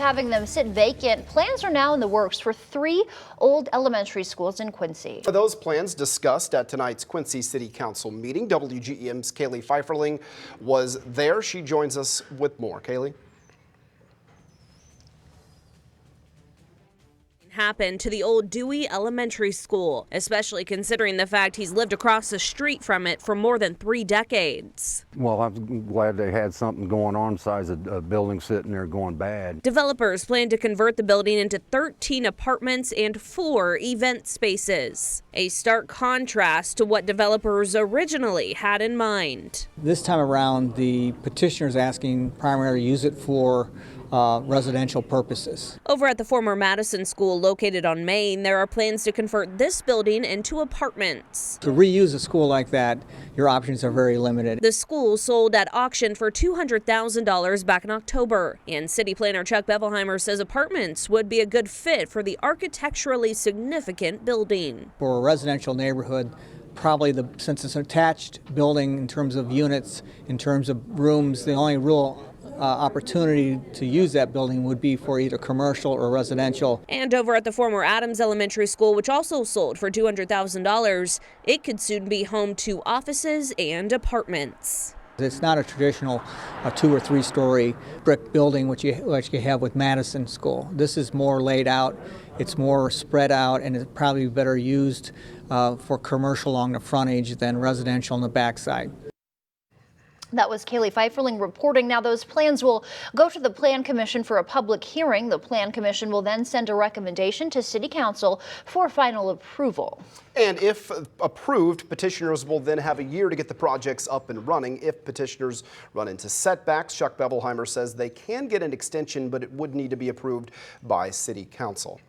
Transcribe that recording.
Having them sit vacant, plans are now in the works for 3 old elementary schools in Quincy. Those plans discussed at tonight's Quincy City Council meeting. WGEM's Kaylee Pfeifferling was there. She joins us with more. Kaylee? Happened to the old Dewey Elementary School, especially considering the fact he's lived across the street from it for more than 3 decades. Well, I'm glad they had something going on besides a building sitting there going bad. Developers plan to convert the building into 13 apartments and 4 event spaces. A stark contrast to what developers originally had in mind. This time around, the petitioner is asking primarily to use it for residential purposes. Over at the former Madison School located on Main, there are plans to convert this building into apartments. To reuse a school like that, your options are very limited. The school sold at auction for $200,000 back in October, and city planner Chuck Bevelheimer says apartments would be a good fit for the architecturally significant building. For a residential neighborhood, probably since it's an attached building in terms of units, in terms of rooms, the only real opportunity to use that building would be for either commercial or residential. And over at the former Adams Elementary School, which also sold for $200,000, it could soon be home to offices and apartments. It's not a traditional 2 or 3 story brick building which you have with Madison School. This is more laid out, it's more spread out, and it's probably better used for commercial along the frontage than residential on the backside. That was Kaylee Pfeifferling reporting. Now those plans will go to the Plan Commission for a public hearing. The Plan Commission will then send a recommendation to City Council for final approval. And if approved, petitioners will then have a year to get the projects up and running. If petitioners run into setbacks, Chuck Bevelheimer says they can get an extension, but it would need to be approved by City Council.